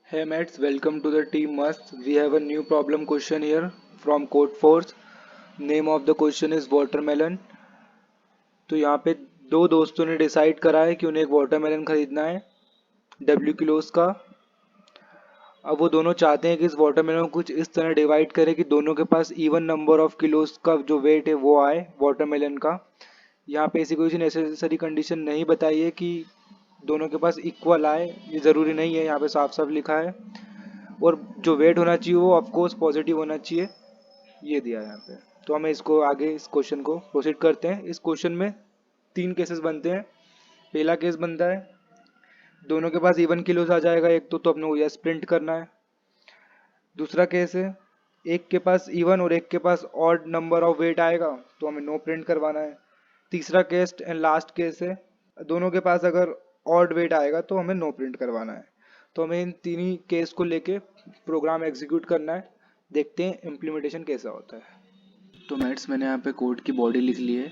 Hey mates, welcome to the team Must. We have a new problem question here from Code Force. Name of the question is watermelon. तो यहाँ पे दो दोस्तों ने decide करा है कि उन्हें एक वाटरमेलन खरीदना है W किलोस का। अब वो दोनों चाहते हैं कि इस वाटरमेलन को कुछ इस तरह डिवाइड करें कि दोनों के पास इवन नंबर ऑफ किलोस का जो वेट है वो आए वाटरमेलन का। यहाँ पे ऐसी कोई नेसेसरी कंडीशन नहीं बताई है कि दोनों के पास इक्वल आए, ये ज़रूरी नहीं है, यहाँ पे साफ साफ लिखा है। और जो वेट होना चाहिए वो ऑफकोर्स पॉजिटिव होना चाहिए, ये दिया है यहाँ पे। तो हमें इसको आगे इस क्वेश्चन को प्रोसीड करते हैं। इस क्वेश्चन में तीन केसेस बनते हैं। पहला केस बनता है दोनों के पास इवन किलोज आ जाएगा एक तो अपने को यस प्रिंट करना है। दूसरा केस है एक के पास इवन और एक के पास ऑड नंबर ऑफ वेट आएगा तो हमें नो प्रिंट करवाना है। तीसरा केस एंड लास्ट केस है दोनों के पास अगर ऑड वेट आएगा तो हमें नो प्रिंट करवाना है। तो हमें इन तीन ही केस को लेके प्रोग्राम एग्जीक्यूट करना है। देखते हैं इम्प्लीमेंटेशन कैसा होता है। तो मैट्स मैंने यहाँ पे कोड की बॉडी लिख ली है,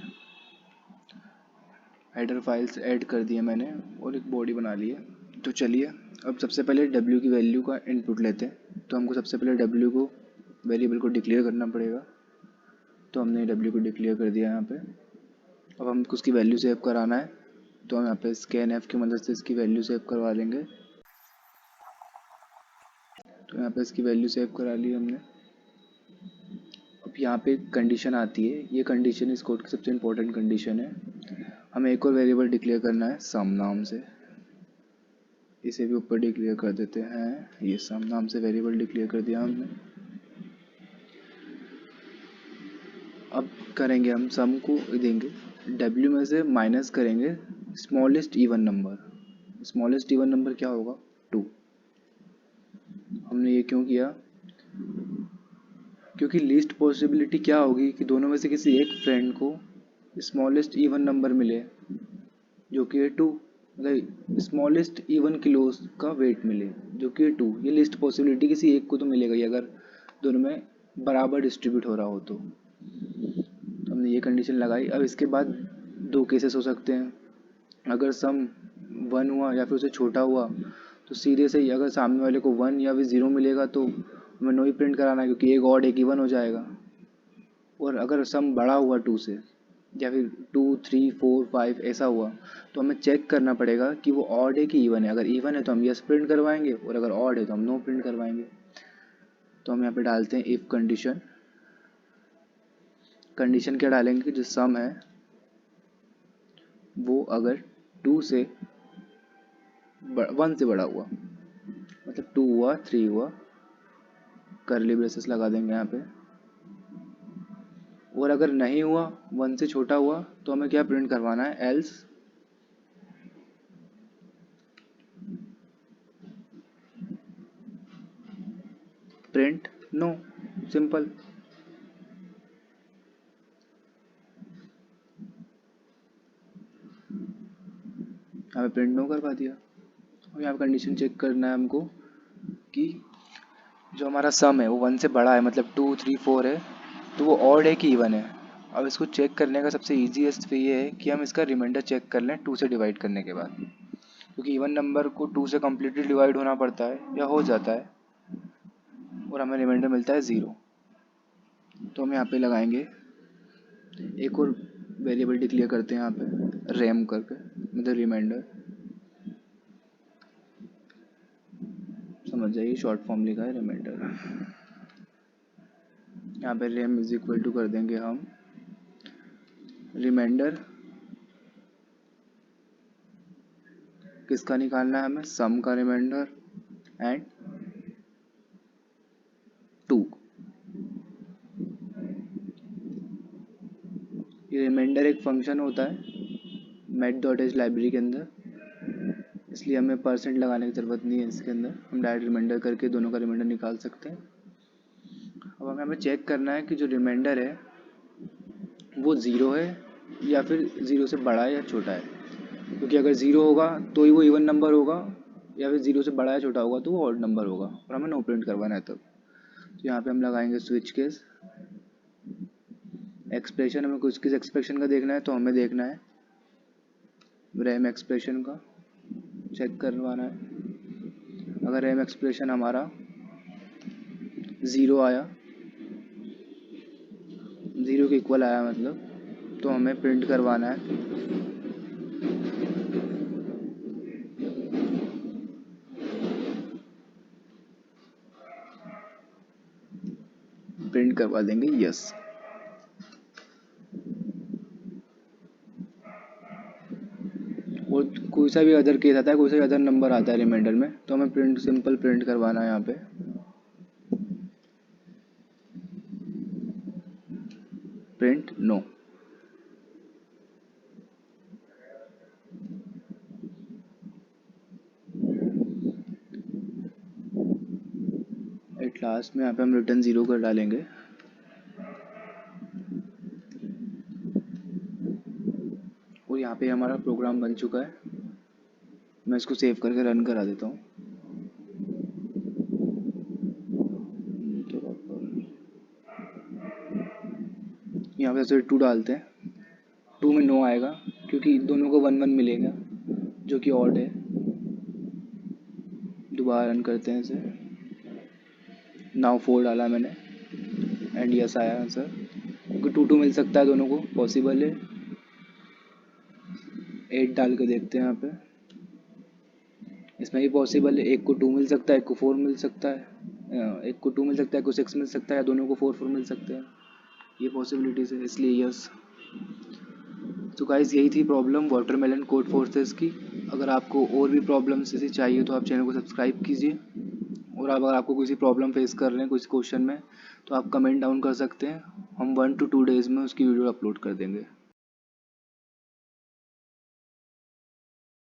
हेडर फाइल्स ऐड कर दिए मैंने और एक बॉडी बना ली है। तो चलिए अब सबसे पहले w की वैल्यू का इनपुट लेते हैं। तो हमको सबसे पहले w को वेरिएबल को डिक्लेयर करना पड़ेगा। तो हमने w को डिक्लेयर कर दिया यहाँ पे। अब हमको उसकी वैल्यू सेव कराना है तो हम यहाँ पे scanf की मदद से इसकी वैल्यू सेव करवा लेंगे। तो यहाँ पे इसकी वैल्यू सेव करा ली हमने। अब यहाँ पे कंडीशन आती है, ये कंडीशन इस कोड की सबसे इम्पोर्टेंट कंडीशन है। हमें एक और वेरिएबल डिक्लेयर करना है सम नाम से, इसे भी ऊपर डिक्लेयर कर देते हैं। ये सम नाम से वेरिएबल डिक्लेयर कर दिया हमने। अब करेंगे हम सम को देंगे w में से माइनस करेंगे smallest even number. Smallest even number क्या होगा 2। हमने ये क्यों किया, क्योंकि लीस्ट पॉसिबिलिटी क्या होगी कि दोनों में से किसी एक फ्रेंड को स्मॉलेस्ट इवन नंबर मिले जो कि है 2, मतलब स्मॉलेस्ट इवन किलोस का वेट मिले जो कि है 2। ये लीस्ट पॉसिबिलिटी किसी एक को तो मिलेगा ही अगर दोनों में बराबर डिस्ट्रीब्यूट हो रहा हो तो हमने ये कंडीशन लगाई। अब इसके बाद दो केसेस हो सकते हैं। अगर सम 1 हुआ या फिर उससे छोटा हुआ तो सीधे से ही अगर सामने वाले को 1 या फिर 0 मिलेगा तो हमें नो ही प्रिंट कराना है, क्योंकि एक ऑड एक इवन हो जाएगा। और अगर सम बड़ा हुआ 2 से या फिर 2 3 4 5 ऐसा हुआ तो हमें चेक करना पड़ेगा कि वो ऑड है कि इवन है। अगर इवन है तो हम यस प्रिंट करवाएंगे और अगर ऑड है तो हम नो प्रिंट करवाएंगे। तो हम यहाँ पे डालते हैं इफ़ कंडीशन। कंडीशन क्या डालेंगे कि जो सम है वो अगर 2 से 1 से बड़ा हुआ, मतलब 2 हुआ 3 हुआ, करली ब्रेसेस लगा देंगे यहाँ पे। और अगर नहीं हुआ 1 से छोटा हुआ तो हमें क्या प्रिंट करवाना है, एल्स प्रिंट नो। सिंपल। यहाँ पे प्रिंट नो करवा दिया। और यहाँ पे कंडीशन चेक करना है हमको कि जो हमारा सम है वो 1 से बड़ा है, मतलब 2 3 4 है, तो वो ऑड है कि इवन है। अब इसको चेक करने का सबसे ईजीएस्ट वे ये है कि हम इसका रिमाइंडर चेक कर लें 2 से डिवाइड करने के बाद, क्योंकि इवन नंबर को 2 से कम्प्लीटली डिवाइड होना पड़ता है या हो जाता है और हमें रिमाइंडर मिलता है 0। तो हम यहाँ पे लगाएंगे एक और वेरिएबल डिक्लेयर करते हैं यहाँ पे रैम करके, मतलब रिमाइंडर। समझ जाइए शॉर्ट फॉर्म लिखा है रिमाइंडर। यहाँ पे रैम इज इक्वल टू कर देंगे हम रिमाइंडर। किसका निकालना है हमें, सम का रिमाइंडर एंड 2। ये रिमाइंडर एक फंक्शन होता है met.h लाइब्रेरी के अंदर, इसलिए हमें परसेंट लगाने की ज़रूरत नहीं है। इसके अंदर हम डायरेक्ट रिमाइंडर करके दोनों का रिमाइंडर निकाल सकते हैं। अब हमें चेक करना है कि जो रिमाइंडर है वो 0 है या फिर 0 से बड़ा है या छोटा है, क्योंकि अगर 0 होगा तो ही वो इवन नंबर होगा, या फिर 0 से बड़ा या छोटा होगा तो वो ऑड नंबर होगा और हमें नो प्रिंट करवाना है तब। तो यहाँ पे हम लगाएंगे स्विच केस। एक्सप्रेशन हमें कुछ किस एक्सप्रेशन का देखना है, तो हमें देखना है रैम एक्सप्रेशन का चेक करवाना है। अगर एम एक्सप्रेशन हमारा 0 आया, 0 के इक्वल आया मतलब, तो हमें प्रिंट करवाना है प्रिंट करवा देंगे यस। और कोई सा भी अदर केस आता है, कोई सा भी अदर नंबर आता है रिमाइंडर में, तो हमें प्रिंट सिंपल प्रिंट करवाना है यहाँ पे प्रिंट नो। एट लास्ट में यहाँ पे हम रिटर्न 0 कर डालेंगे। और यहाँ पे हमारा प्रोग्राम बन चुका है। मैं इसको सेव करके रन करा देता हूँ। यहाँ पे 2 डालते हैं, 2 में नो आएगा क्योंकि दोनों को 1 1 मिलेगा जो कि ऑड है। दोबारा रन करते हैं इसे। नाउ 4 डाला मैंने एंड यस आया आंसर, क्योंकि 2 2 मिल सकता है, दोनों को पॉसिबल है। 8 डाल के देखते हैं यहाँ पे, इसमें भी पॉसिबल है, एक को 2 मिल सकता है, एक को 4 मिल सकता है, एक को 2 मिल सकता है, एक को 6 मिल सकता है, दोनों को 4 4 मिल सकते हैं। ये पॉसिबिलिटीज़ है, इसलिए यस। तो गाइस यही थी प्रॉब्लम वाटरमेलन कोड फोर्सेस की। अगर आपको और भी प्रॉब्लम्स ऐसी चाहिए तो आप चैनल को सब्सक्राइब कीजिए। और अगर आपको किसी प्रॉब्लम फेस कर रहे हैं कुछ क्वेश्चन में, तो आप कमेंट डाउन कर सकते हैं, हम 1 to 2 डेज़ में उसकी वीडियो अपलोड कर देंगे।